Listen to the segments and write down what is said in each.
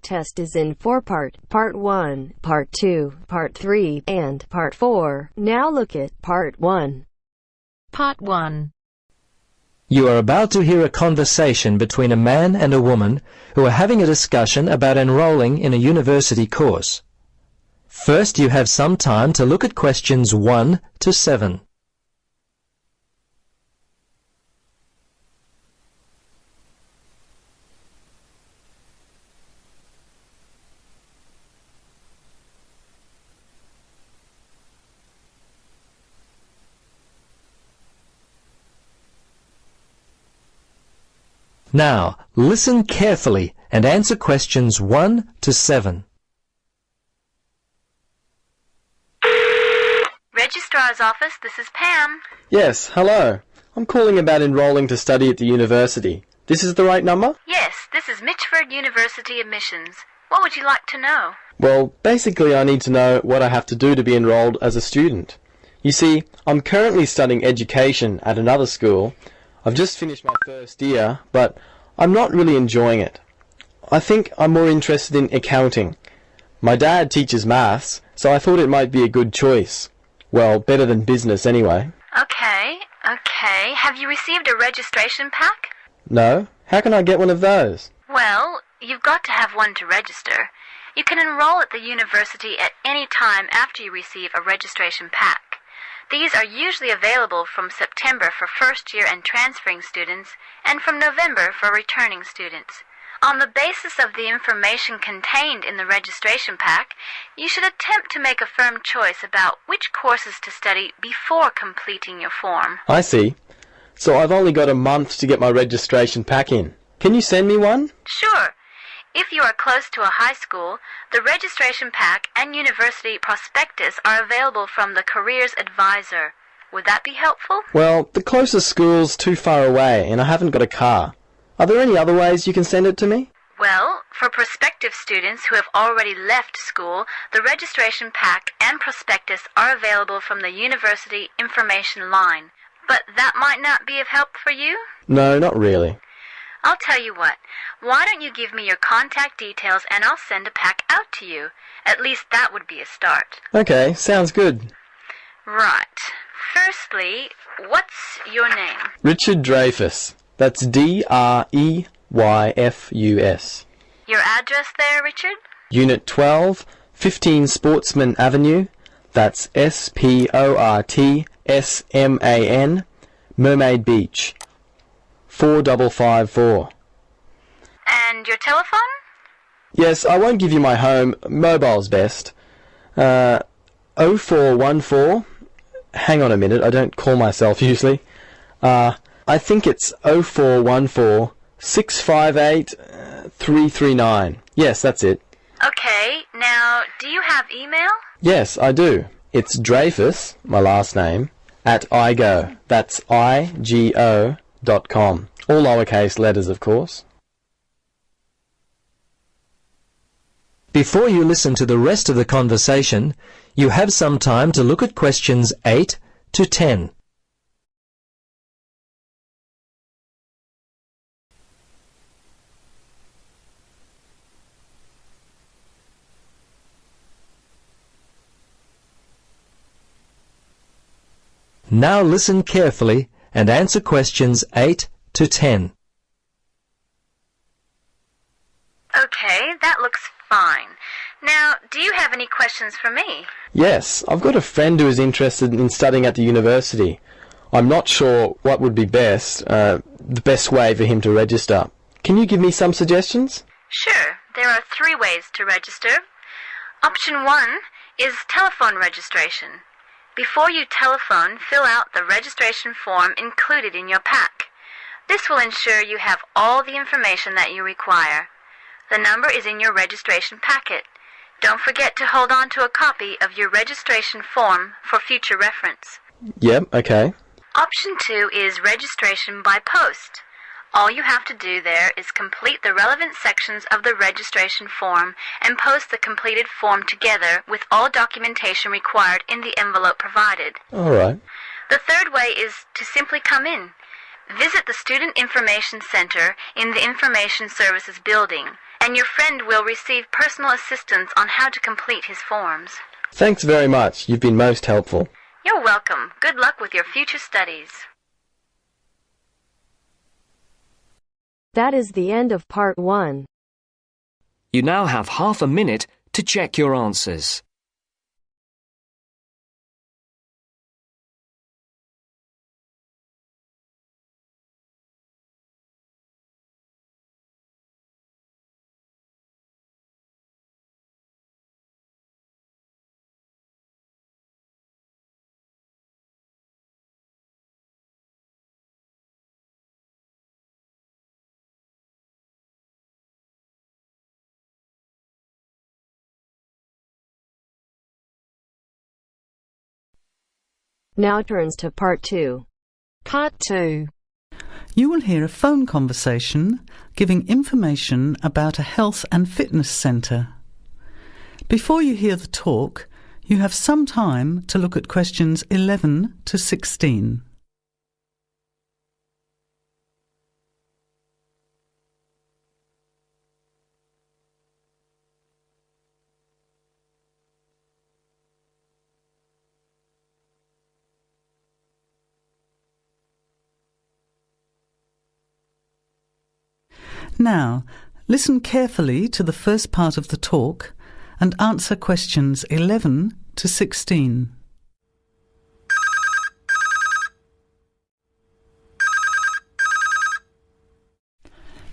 test is in 4-part, Part 1, Part 2, Part 3, and Part 4. Now look at Part 1. Part 1. You are about to hear a conversation between a man and a woman who are having a discussion about enrolling in a university course. First, you have some time to look at questions 1 to 7. Now, listen carefully and answer questions 1 to 7. Registrar's office, this is Pam. Yes, hello. I'm calling about enrolling to study at the university. This is the right number? Yes, this is Mitchford University admissions. What would you like to know? Well, basically I need to know what I have to do to be enrolled as a student. You see, I'm currently studying education at another school. I've just finished my first year, but I'm not really enjoying it. I think I'm more interested in accounting. My dad teaches maths, so I thought it might be a good choice. Well, better than business anyway. Okay. Have you received a registration pack? No? How can I get one of those? Well, you've got to have one to register. You can enroll at the university at any time after you receive a registration pack. These are usually available from September for first-year and transferring students, and from November for returning students. On the basis of the information contained in the registration pack, you should attempt to make a firm choice about which courses to study before completing your form. I see. So I've only got a month to get my registration pack in. Can you send me one? Sure. If you are close to a high school, the registration pack and university prospectus are available from the Careers Advisor. Would that be helpful? Well, the closest school's too far away and I haven't got a car. Are there any other ways you can send it to me? Well, for prospective students who have already left school, the registration pack and prospectus are available from the university information line. But that might not be of help for you? No, not really. I'll tell you what, why don't you give me your contact details and I'll send a pack out to you. At least that would be a start. Okay, sounds good. Right. Firstly, what's your name? Richard Dreyfus. That's Dreyfus. Your address there, Richard? Unit 12, 15 Sportsman Avenue. That's Sportsman, Mermaid Beach. 4554. And your telephone? Yes, I won't give you my home. Mobile's best. 0414. Hang on a minute, I don't call myself usually. I think it's 0414 658 339. Yes, that's it. Okay, now, do you have email? Yes, I do. It's Dreyfus, my last name, at igo. That's IGO.com. All lowercase letters, of course. Before you listen to the rest of the conversation, you have some time to look at questions 8 to 10. Now listen carefully and answer questions 8 to 10. Okay, that looks fine. Now, do you have any questions for me? Yes, I've got a friend who is interested in studying at the university. I'm not sure what would be best, the best way for him to register. Can you give me some suggestions? Sure, there are 3 ways to register. Option 1 is telephone registration. Before you telephone, fill out the registration form included in your pack. This will ensure you have all the information that you require. The number is in your registration packet. Don't forget to hold on to a copy of your registration form for future reference. Yep, okay. Option 2 is registration by post. All you have to do there is complete the relevant sections of the registration form and post the completed form together with all documentation required in the envelope provided. All right. The third way is to simply come in. Visit the Student Information Center in the Information Services building and your friend will receive personal assistance on how to complete his forms. Thanks very much. You've been most helpful. You're welcome. Good luck with your future studies. That is the end of part 1. You now have half a minute to check your answers. Now turns to part 2. Part 2. You will hear a phone conversation giving information about a health and fitness centre. Before you hear the talk, you have some time to look at questions 11 to 16. Now, listen carefully to the first part of the talk and answer questions 11 to 16.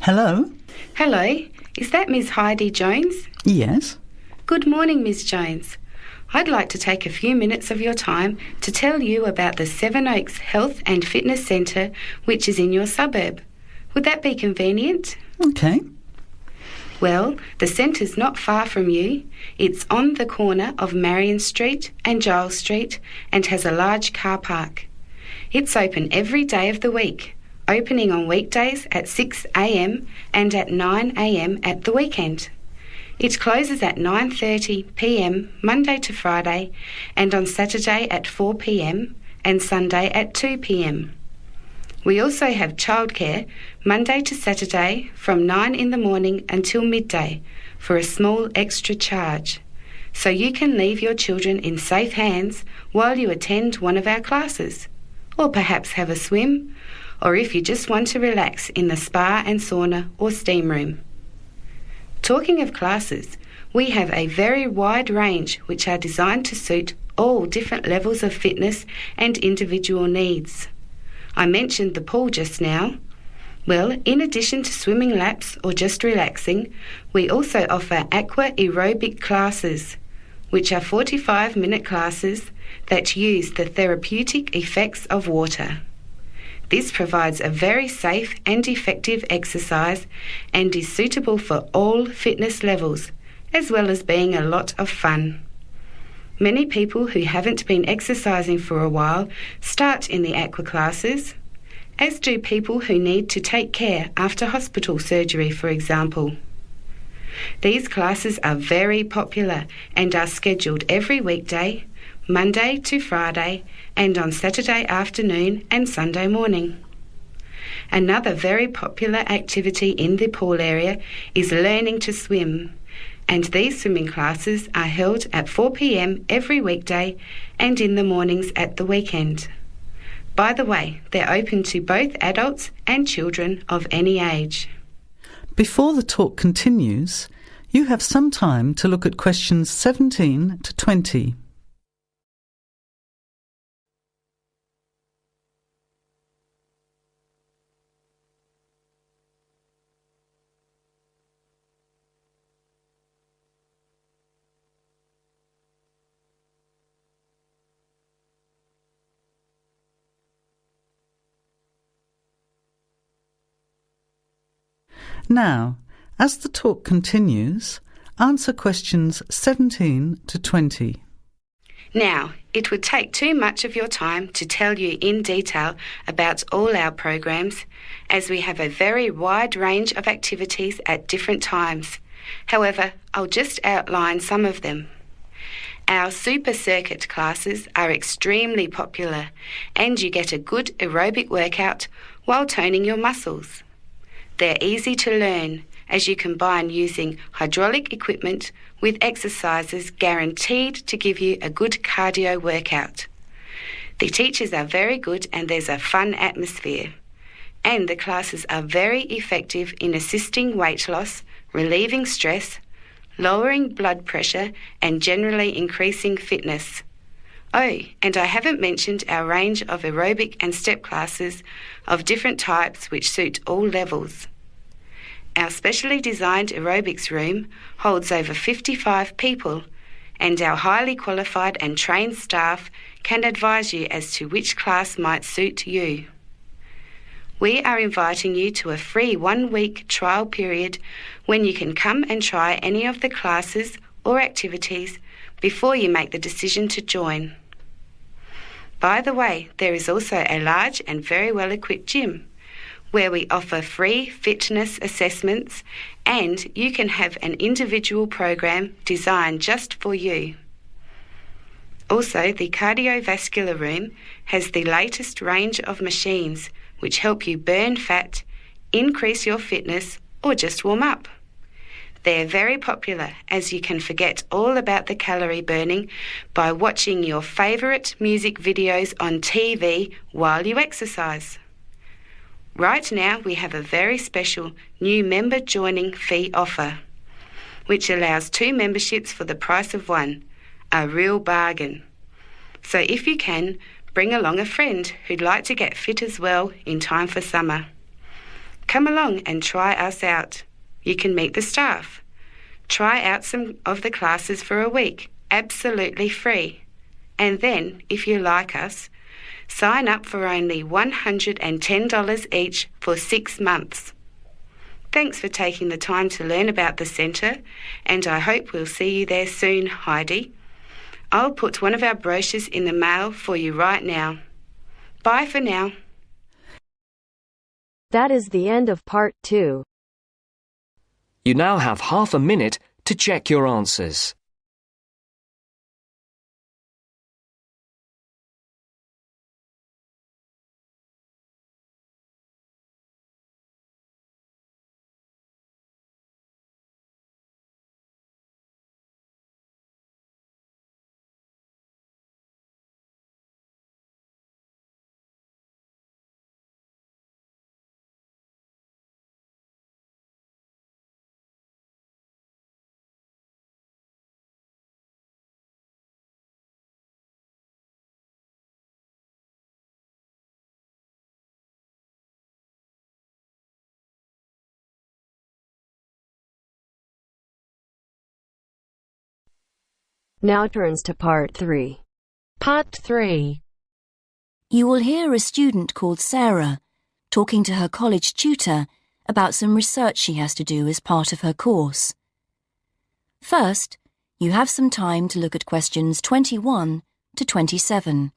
Hello? Hello, is that Miss Heidi Jones? Yes? Good morning, Miss Jones. I'd like to take a few minutes of your time to tell you about the Seven Oaks Health and Fitness Centre, which is in your suburb. Would that be convenient? Okay. Well, the centre's not far from you. It's on the corner of Marion Street and Giles Street and has a large car park. It's open every day of the week, opening on weekdays at 6 a.m. and at 9 a.m. at the weekend. It closes at 9:30 p.m. Monday to Friday and on Saturday at 4 p.m. and Sunday at 2 p.m. We also have childcare Monday to Saturday from 9 in the morning until midday for a small extra charge, so you can leave your children in safe hands while you attend one of our classes, or perhaps have a swim, or if you just want to relax in the spa and sauna or steam room. Talking of classes, we have a very wide range which are designed to suit all different levels of fitness and individual needs. I mentioned the pool just now. Well, in addition to swimming laps or just relaxing, we also offer aqua aerobic classes, which are 45-minute classes that use the therapeutic effects of water. This provides a very safe and effective exercise and is suitable for all fitness levels, as well as being a lot of fun. Many people who haven't been exercising for a while start in the aqua classes, as do people who need to take care after hospital surgery, for example. These classes are very popular and are scheduled every weekday, Monday to Friday, and on Saturday afternoon and Sunday morning. Another very popular activity in the pool area is learning to swim, and these swimming classes are held at 4 p.m. every weekday and in the mornings at the weekend. By the way, they're open to both adults and children of any age. Before the talk continues, you have some time to look at questions 17 to 20. Now, as the talk continues, answer questions 17 to 20. Now, it would take too much of your time to tell you in detail about all our programs, as we have a very wide range of activities at different times. However, I'll just outline some of them. Our super circuit classes are extremely popular, and you get a good aerobic workout while toning your muscles. They're easy to learn as you combine using hydraulic equipment with exercises guaranteed to give you a good cardio workout. The teachers are very good and there's a fun atmosphere. And the classes are very effective in assisting weight loss, relieving stress, lowering blood pressure and generally increasing fitness. Oh, and I haven't mentioned our range of aerobic and step classes of different types which suit all levels. Our specially designed aerobics room holds over 55 people, and our highly qualified and trained staff can advise you as to which class might suit you. We are inviting you to a free 1-week trial period when you can come and try any of the classes or activities before you make the decision to join. By the way, there is also a large and very well-equipped gym where we offer free fitness assessments and you can have an individual program designed just for you. Also, the cardiovascular room has the latest range of machines which help you burn fat, increase your fitness, or just warm up. They're very popular as you can forget all about the calorie burning by watching your favourite music videos on TV while you exercise. Right now we have a very special new member joining fee offer, which allows 2 memberships for the price of 1, a real bargain. So if you can, bring along a friend who'd like to get fit as well in time for summer. Come along and try us out. You can meet the staff. Try out some of the classes for a week, absolutely free. And then, if you like us, sign up for only $110 each for 6 months. Thanks for taking the time to learn about the centre, and I hope we'll see you there soon, Heidi. I'll put one of our brochures in the mail for you right now. Bye for now. That is the end of part 2. You now have half a minute to check your answers. Now turns to part 3. Part 3. You will hear a student called Sarah talking to her college tutor about some research she has to do as part of her course. First, you have some time to look at questions 21 to 27.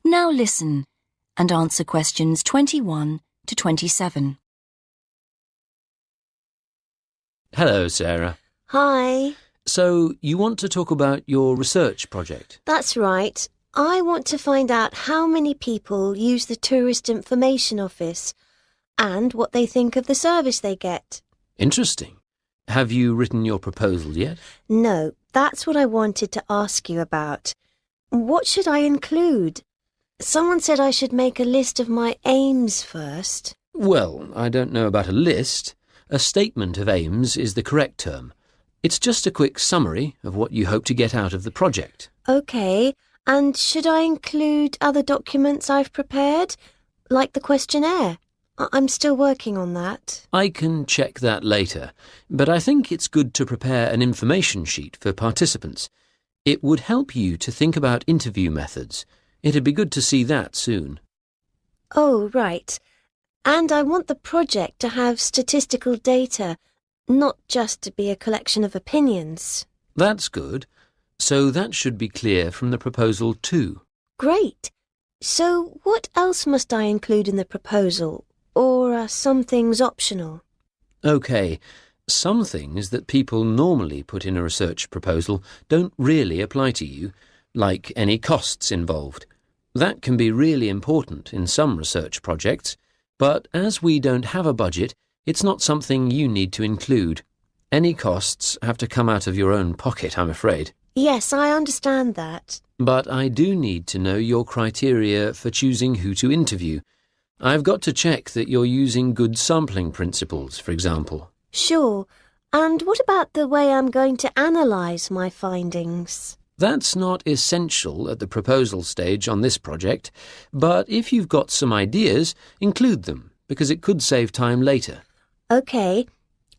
Now listen and answer questions 21 to 27. Hello, Sarah. Hi. So, you want to talk about your research project? That's right. I want to find out how many people use the Tourist Information Office and what they think of the service they get. Interesting. Have you written your proposal yet? No, that's what I wanted to ask you about. What should I include? Someone said I should make a list of my aims first. Well, I don't know about a list. A statement of aims is the correct term. It's just a quick summary of what you hope to get out of the project. OK, and should I include other documents I've prepared, like the questionnaire? I'm still working on that. I can check that later, but I think it's good to prepare an information sheet for participants. It would help you to think about interview methods. It'd be good to see that soon. Oh, right. And I want the project to have statistical data, not just to be a collection of opinions. That's good. So that should be clear from the proposal too. Great. So what else must I include in the proposal? Or are some things optional? OK, some things that people normally put in a research proposal don't really apply to you, like any costs involved. That can be really important in some research projects, but as we don't have a budget, it's not something you need to include. Any costs have to come out of your own pocket, I'm afraid. Yes, I understand that. But I do need to know your criteria for choosing who to interview. I've got to check that you're using good sampling principles, for example. Sure. And what about the way I'm going to analyse my findings? That's not essential at the proposal stage on this project, but if you've got some ideas, include them, because it could save time later. OK.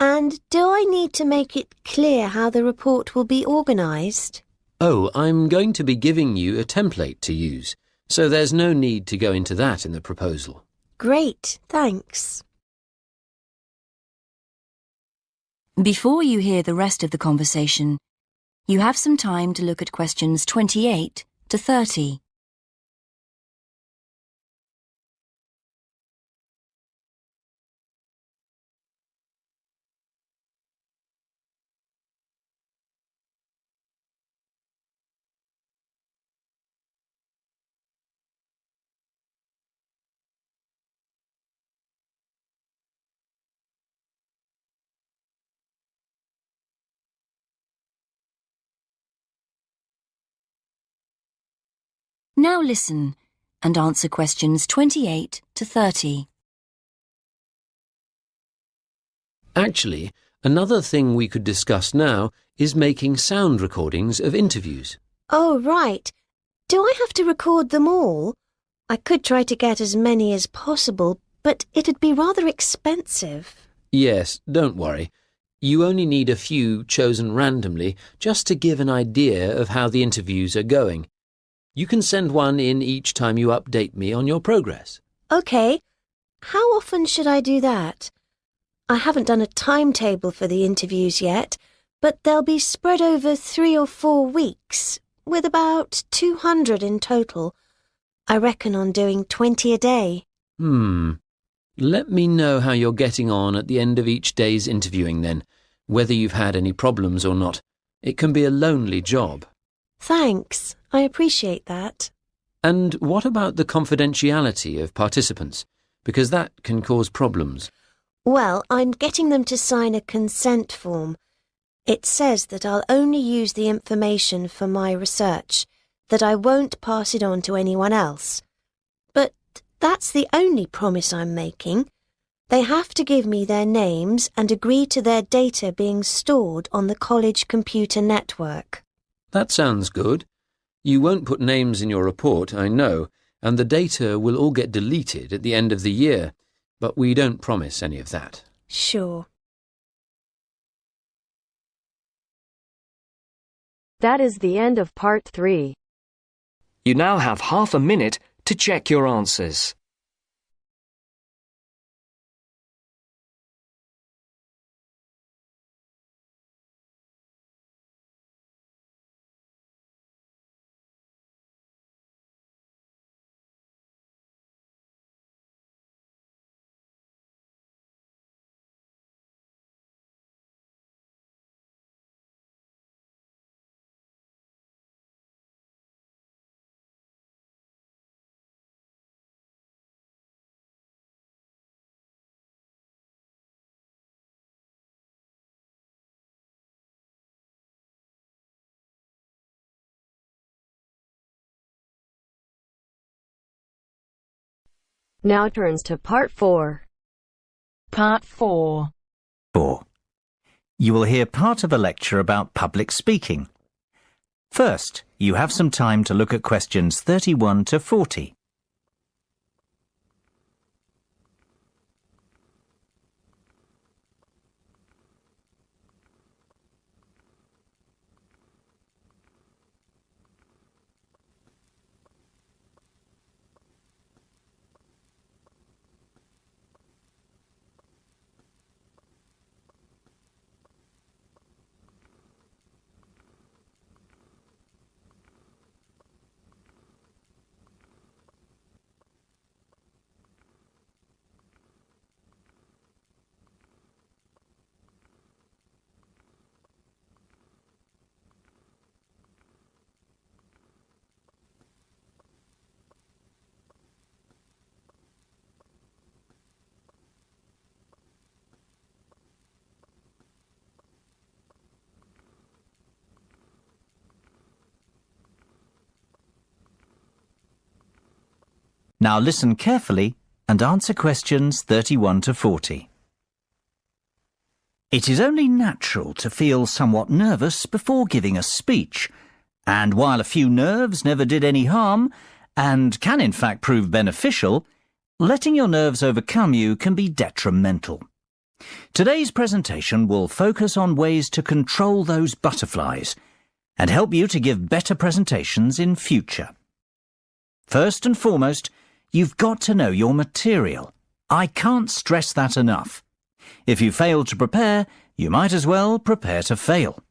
And do I need to make it clear how the report will be organised? Oh, I'm going to be giving you a template to use, so there's no need to go into that in the proposal. Great, thanks. Before you hear the rest of the conversation, you have some time to look at questions 28 to 30. Now listen and answer questions 28 to 30. Actually, another thing we could discuss now is making sound recordings of interviews. Oh, right. Do I have to record them all? I could try to get as many as possible, but it'd be rather expensive. Yes, don't worry. You only need a few chosen randomly just to give an idea of how the interviews are going. You can send one in each time you update me on your progress. OK. How often should I do that? I haven't done a timetable for the interviews yet, but they'll be spread over 3 or 4 weeks, with about 200 in total. I reckon on doing 20 a day. Let me know how you're getting on at the end of each day's interviewing then, whether you've had any problems or not. It can be a lonely job. Thanks. I appreciate that. And what about the confidentiality of participants? Because that can cause problems. Well, I'm getting them to sign a consent form. It says that I'll only use the information for my research, that I won't pass it on to anyone else. But that's the only promise I'm making. They have to give me their names and agree to their data being stored on the college computer network. That sounds good. You won't put names in your report, I know, and the data will all get deleted at the end of the year, but we don't promise any of that. Sure. That is the end of part 3. You now have half a minute to check your answers. Now turns to part 4. Part 4. 4. You will hear part of a lecture about public speaking. First, you have some time to look at questions 31 to 40. Now listen carefully and answer questions 31 to 40. It is only natural to feel somewhat nervous before giving a speech, and while a few nerves never did any harm, and can in fact prove beneficial, letting your nerves overcome you can be detrimental. Today's presentation will focus on ways to control those butterflies and help you to give better presentations in future. First and foremost, you've got to know your material. I can't stress that enough. If you fail to prepare, you might as well prepare to fail.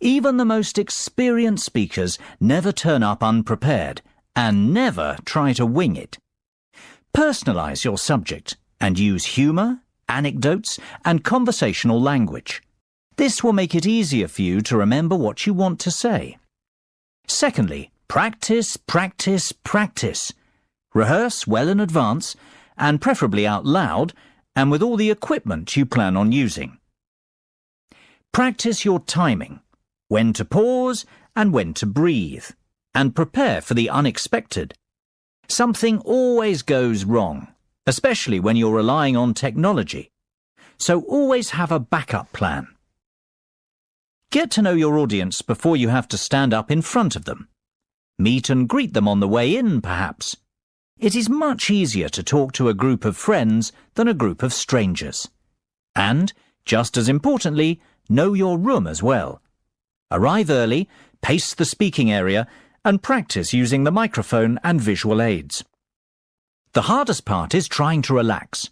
Even the most experienced speakers never turn up unprepared and never try to wing it. Personalize your subject and use humour, anecdotes and conversational language. This will make it easier for you to remember what you want to say. Secondly, practice, practice, practice. Rehearse well in advance and preferably out loud and with all the equipment you plan on using. Practice your timing, when to pause and when to breathe, and prepare for the unexpected. Something always goes wrong, especially when you're relying on technology, so always have a backup plan. Get to know your audience before you have to stand up in front of them. Meet and greet them on the way in, perhaps. It is much easier to talk to a group of friends than a group of strangers. And, just as importantly, know your room as well. Arrive early, pace the speaking area, and practice using the microphone and visual aids. The hardest part is trying to relax.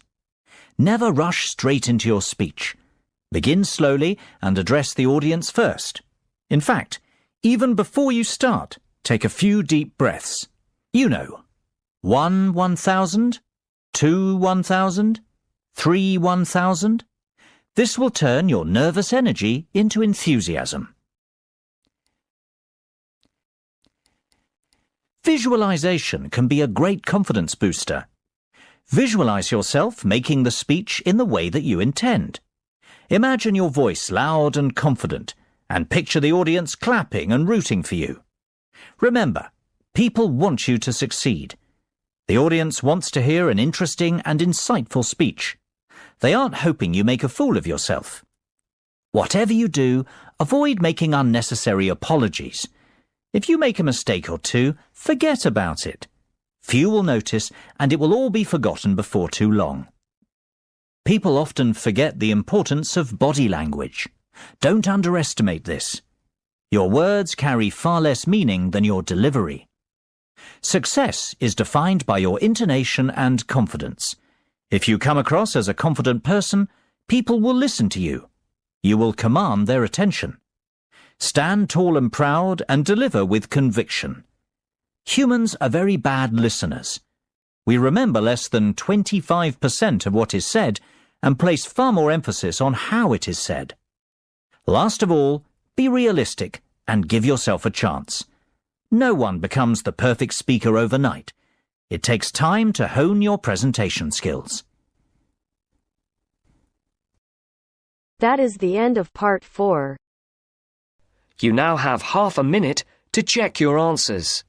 Never rush straight into your speech. Begin slowly and address the audience first. In fact, even before you start, take a few deep breaths. You know, 1 1,000, 2 1,000, 3 1,000. This will turn your nervous energy into enthusiasm. Visualization can be a great confidence booster. Visualize yourself making the speech in the way that you intend. Imagine your voice loud and confident, and picture the audience clapping and rooting for you. Remember, people want you to succeed. The audience wants to hear an interesting and insightful speech. They aren't hoping you make a fool of yourself. Whatever you do, avoid making unnecessary apologies. If you make a mistake or two, forget about it. Few will notice, and it will all be forgotten before too long. People often forget the importance of body language. Don't underestimate this. Your words carry far less meaning than your delivery. Success is defined by your intonation and confidence. If you come across as a confident person, people will listen to you. You will command their attention. Stand tall and proud and deliver with conviction. Humans are very bad listeners. We remember less than 25% of what is said and place far more emphasis on how it is said. Last of all, be realistic and give yourself a chance. No one becomes the perfect speaker overnight. It takes time to hone your presentation skills. That is the end of part 4. You now have half a minute to check your answers.